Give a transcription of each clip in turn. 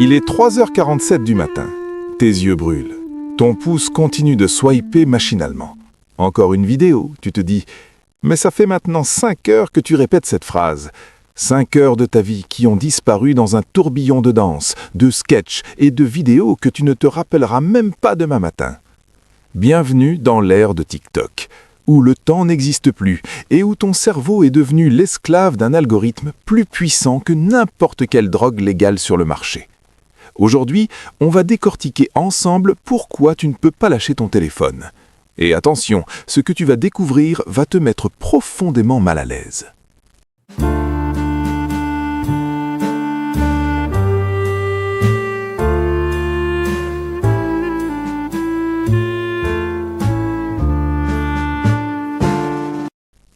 Il est 3h47 du matin. Tes yeux brûlent. Ton pouce continue de swiper machinalement. Encore une vidéo, tu te dis. Mais ça fait maintenant 5 heures que tu répètes cette phrase. 5 heures de ta vie qui ont disparu dans un tourbillon de danse, de sketchs et de vidéos que tu ne te rappelleras même pas demain matin. Bienvenue dans l'ère de TikTok, où le temps n'existe plus et où ton cerveau est devenu l'esclave d'un algorithme plus puissant que n'importe quelle drogue légale sur le marché. Aujourd'hui, on va décortiquer ensemble pourquoi tu ne peux pas lâcher ton téléphone. Et attention, ce que tu vas découvrir va te mettre profondément mal à l'aise.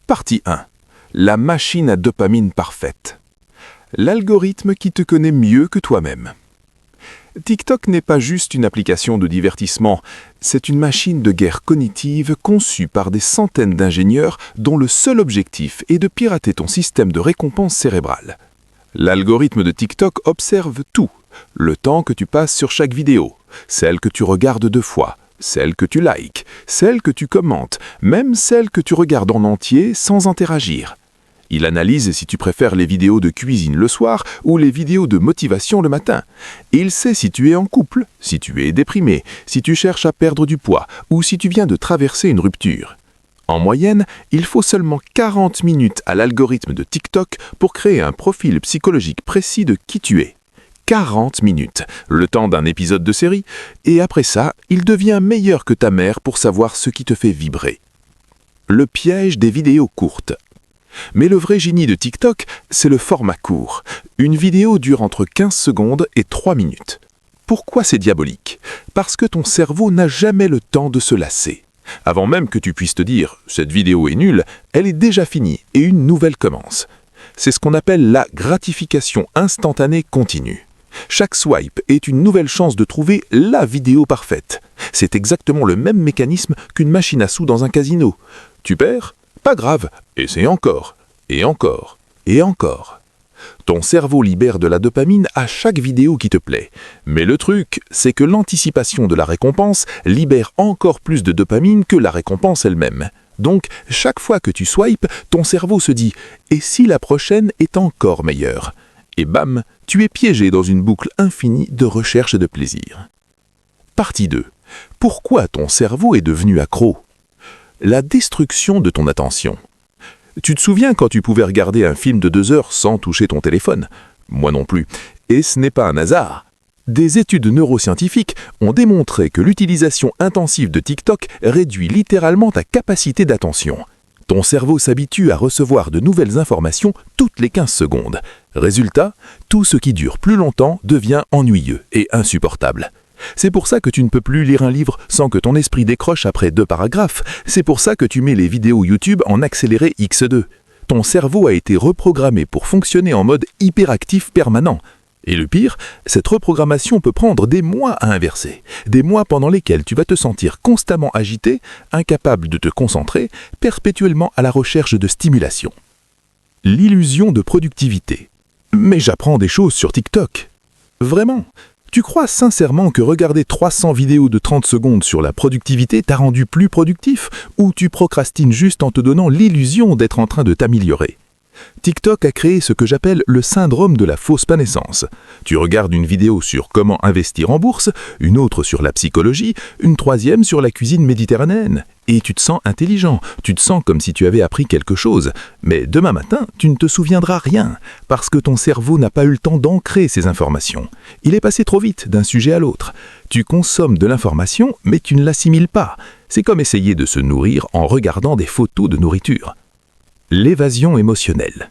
Partie 1. La machine à dopamine parfaite. L'algorithme qui te connaît mieux que toi-même. TikTok n'est pas juste une application de divertissement, c'est une machine de guerre cognitive conçue par des centaines d'ingénieurs dont le seul objectif est de pirater ton système de récompense cérébrale. L'algorithme de TikTok observe tout, le temps que tu passes sur chaque vidéo, celle que tu regardes 2 fois, celle que tu likes, celle que tu commentes, même celle que tu regardes en entier sans interagir. Il analyse si tu préfères les vidéos de cuisine le soir ou les vidéos de motivation le matin. Il sait si tu es en couple, si tu es déprimé, si tu cherches à perdre du poids ou si tu viens de traverser une rupture. En moyenne, il faut seulement 40 minutes à l'algorithme de TikTok pour créer un profil psychologique précis de qui tu es. 40 minutes, le temps d'un épisode de série, et après ça, il devient meilleur que ta mère pour savoir ce qui te fait vibrer. Le piège des vidéos courtes. Mais le vrai génie de TikTok, c'est le format court. Une vidéo dure entre 15 secondes et 3 minutes. Pourquoi c'est diabolique? Parce que ton cerveau n'a jamais le temps de se lasser. Avant même que tu puisses te dire « cette vidéo est nulle », elle est déjà finie et une nouvelle commence. C'est ce qu'on appelle la gratification instantanée continue. Chaque swipe est une nouvelle chance de trouver la vidéo parfaite. C'est exactement le même mécanisme qu'une machine à sous dans un casino. Tu perds? Pas grave, essaie encore, et encore, et encore. Ton cerveau libère de la dopamine à chaque vidéo qui te plaît. Mais le truc, c'est que l'anticipation de la récompense libère encore plus de dopamine que la récompense elle-même. Donc, chaque fois que tu swipes, ton cerveau se dit « et si la prochaine est encore meilleure ?» Et bam, tu es piégé dans une boucle infinie de recherche de plaisir. Partie 2. Pourquoi ton cerveau est devenu accro? La destruction de ton attention. Tu te souviens quand tu pouvais regarder un film de 2 heures sans toucher ton téléphone? Moi non plus. Et ce n'est pas un hasard. Des études neuroscientifiques ont démontré que l'utilisation intensive de TikTok réduit littéralement ta capacité d'attention. Ton cerveau s'habitue à recevoir de nouvelles informations toutes les 15 secondes. Résultat, tout ce qui dure plus longtemps devient ennuyeux et insupportable. C'est pour ça que tu ne peux plus lire un livre sans que ton esprit décroche après 2 paragraphes. C'est pour ça que tu mets les vidéos YouTube en accéléré X2. Ton cerveau a été reprogrammé pour fonctionner en mode hyperactif permanent. Et le pire, cette reprogrammation peut prendre des mois à inverser. Des mois pendant lesquels tu vas te sentir constamment agité, incapable de te concentrer, perpétuellement à la recherche de stimulation. L'illusion de productivité. Mais j'apprends des choses sur TikTok. Vraiment? Tu crois sincèrement que regarder 300 vidéos de 30 secondes sur la productivité t'a rendu plus productif ou tu procrastines juste en te donnant l'illusion d'être en train de t'améliorer? TikTok a créé ce que j'appelle le syndrome de la fausse connaissance. Tu regardes une vidéo sur comment investir en bourse, une autre sur la psychologie, une troisième sur la cuisine méditerranéenne. Et tu te sens intelligent, tu te sens comme si tu avais appris quelque chose. Mais demain matin, tu ne te souviendras rien, parce que ton cerveau n'a pas eu le temps d'ancrer ces informations. Il est passé trop vite d'un sujet à l'autre. Tu consommes de l'information, mais tu ne l'assimiles pas. C'est comme essayer de se nourrir en regardant des photos de nourriture. L'évasion émotionnelle.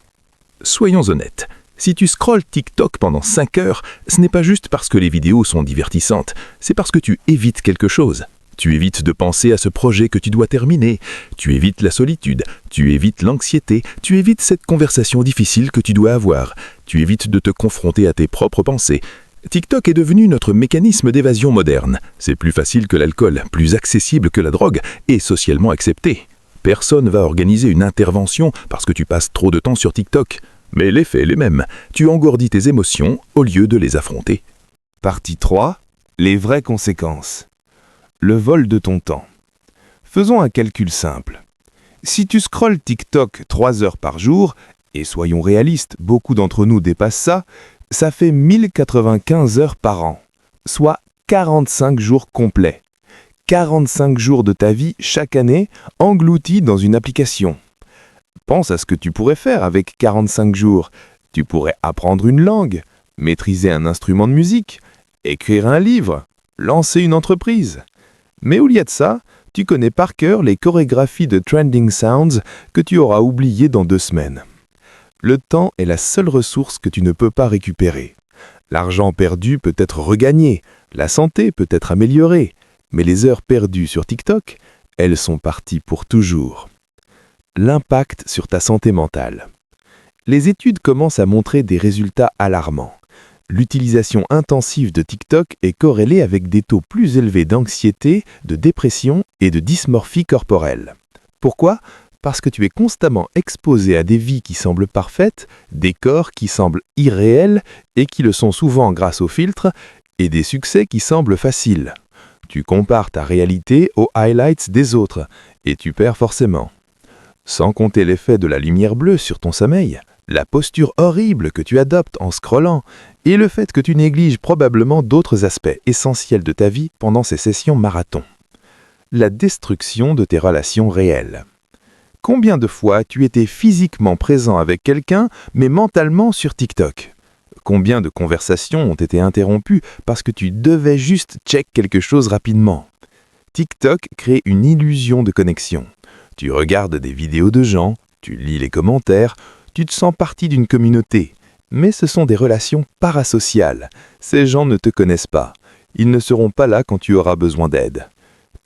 Soyons honnêtes, si tu scrolles TikTok pendant 5 heures, ce n'est pas juste parce que les vidéos sont divertissantes, c'est parce que tu évites quelque chose. Tu évites de penser à ce projet que tu dois terminer, tu évites la solitude, tu évites l'anxiété, tu évites cette conversation difficile que tu dois avoir, tu évites de te confronter à tes propres pensées. TikTok est devenu notre mécanisme d'évasion moderne. C'est plus facile que l'alcool, plus accessible que la drogue et socialement accepté. Personne va organiser une intervention parce que tu passes trop de temps sur TikTok. Mais l'effet est le même. Tu engourdis tes émotions au lieu de les affronter. Partie 3. Les vraies conséquences. Le vol de ton temps. Faisons un calcul simple. Si tu scrolles TikTok 3 heures par jour, et soyons réalistes, beaucoup d'entre nous dépassent ça fait 1095 heures par an, soit 45 jours complets. 45 jours de ta vie chaque année engloutis dans une application. Pense à ce que tu pourrais faire avec 45 jours. Tu pourrais apprendre une langue, maîtriser un instrument de musique, écrire un livre, lancer une entreprise. Mais au lieu de ça, tu connais par cœur les chorégraphies de Trending Sounds que tu auras oubliées dans 2 semaines. Le temps est la seule ressource que tu ne peux pas récupérer. L'argent perdu peut être regagné, la santé peut être améliorée, mais les heures perdues sur TikTok, elles sont parties pour toujours. L'impact sur ta santé mentale. Les études commencent à montrer des résultats alarmants. L'utilisation intensive de TikTok est corrélée avec des taux plus élevés d'anxiété, de dépression et de dysmorphie corporelle. Pourquoi ? Parce que tu es constamment exposé à des vies qui semblent parfaites, des corps qui semblent irréels et qui le sont souvent grâce aux filtres, et des succès qui semblent faciles. Tu compares ta réalité aux highlights des autres, et tu perds forcément. Sans compter l'effet de la lumière bleue sur ton sommeil, la posture horrible que tu adoptes en scrollant, et le fait que tu négliges probablement d'autres aspects essentiels de ta vie pendant ces sessions marathon. La destruction de tes relations réelles. Combien de fois tu étais physiquement présent avec quelqu'un, mais mentalement sur TikTok ? Combien de conversations ont été interrompues parce que tu devais juste check quelque chose rapidement ? TikTok crée une illusion de connexion. Tu regardes des vidéos de gens, tu lis les commentaires, tu te sens partie d'une communauté. Mais ce sont des relations parasociales. Ces gens ne te connaissent pas. Ils ne seront pas là quand tu auras besoin d'aide.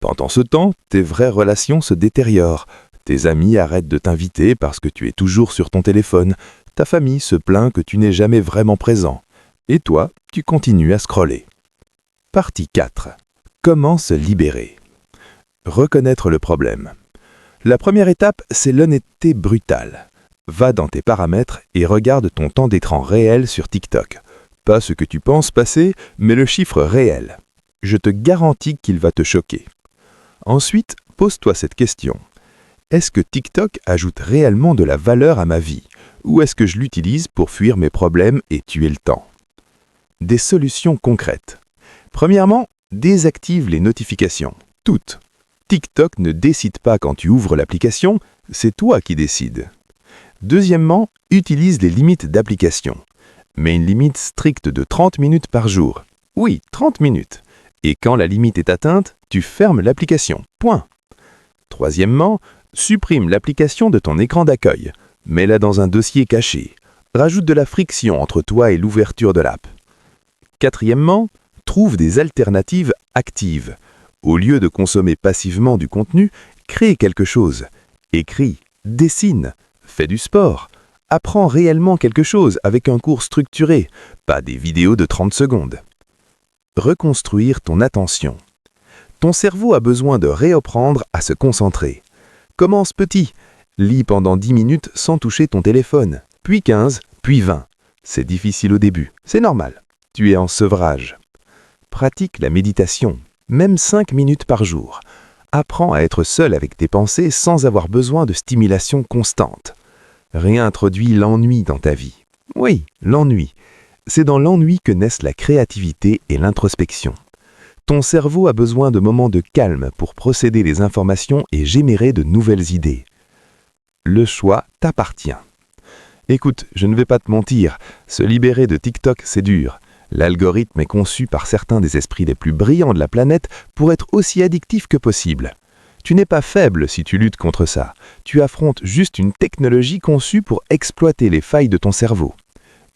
Pendant ce temps, tes vraies relations se détériorent. Tes amis arrêtent de t'inviter parce que tu es toujours sur ton téléphone. Ta famille se plaint que tu n'es jamais vraiment présent. Et toi, tu continues à scroller. Partie 4. Comment se libérer ? Reconnaître le problème. La première étape, c'est l'honnêteté brutale. Va dans tes paramètres et regarde ton temps d'écran réel sur TikTok. Pas ce que tu penses passer, mais le chiffre réel. Je te garantis qu'il va te choquer. Ensuite, pose-toi cette question. Est-ce que TikTok ajoute réellement de la valeur à ma vie ? Ou est-ce que je l'utilise pour fuir mes problèmes et tuer le temps ? Des solutions concrètes. Premièrement, désactive les notifications. Toutes. TikTok ne décide pas quand tu ouvres l'application, c'est toi qui décides. Deuxièmement, utilise les limites d'application. Mets une limite stricte de 30 minutes par jour. Oui, 30 minutes. Et quand la limite est atteinte, tu fermes l'application. Point. Troisièmement, supprime l'application de ton écran d'accueil. Mets-la dans un dossier caché. Rajoute de la friction entre toi et l'ouverture de l'app. Quatrièmement, trouve des alternatives actives. Au lieu de consommer passivement du contenu, crée quelque chose. Écris, dessine, fais du sport. Apprends réellement quelque chose avec un cours structuré, pas des vidéos de 30 secondes. Reconstruire ton attention. Ton cerveau a besoin de réapprendre à se concentrer. Commence petit. Lis pendant 10 minutes sans toucher ton téléphone, puis 15, puis 20. C'est difficile au début, c'est normal. Tu es en sevrage. Pratique la méditation, même 5 minutes par jour. Apprends à être seul avec tes pensées sans avoir besoin de stimulation constante. Réintroduis l'ennui dans ta vie. Oui, l'ennui. C'est dans l'ennui que naissent la créativité et l'introspection. Ton cerveau a besoin de moments de calme pour procéder les informations et générer de nouvelles idées. Le choix t'appartient. Écoute, je ne vais pas te mentir, se libérer de TikTok, c'est dur. L'algorithme est conçu par certains des esprits les plus brillants de la planète pour être aussi addictif que possible. Tu n'es pas faible si tu luttes contre ça. Tu affrontes juste une technologie conçue pour exploiter les failles de ton cerveau.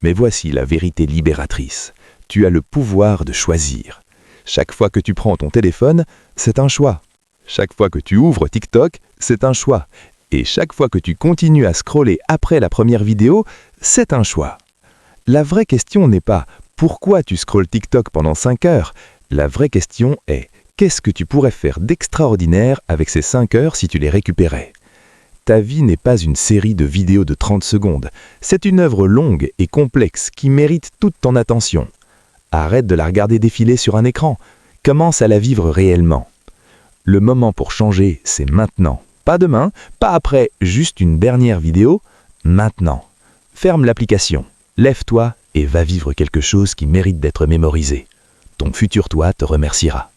Mais voici la vérité libératrice. Tu as le pouvoir de choisir. Chaque fois que tu prends ton téléphone, c'est un choix. Chaque fois que tu ouvres TikTok, c'est un choix. Et chaque fois que tu continues à scroller après la première vidéo, c'est un choix. La vraie question n'est pas « Pourquoi tu scrolles TikTok pendant 5 heures ?» La vraie question est « Qu'est-ce que tu pourrais faire d'extraordinaire avec ces 5 heures si tu les récupérais ?» Ta vie n'est pas une série de vidéos de 30 secondes. C'est une œuvre longue et complexe qui mérite toute ton attention. Arrête de la regarder défiler sur un écran. Commence à la vivre réellement. Le moment pour changer, c'est maintenant. Pas demain, pas après, juste une dernière vidéo. Maintenant. Ferme l'application. Lève-toi et va vivre quelque chose qui mérite d'être mémorisé. Ton futur toi te remerciera.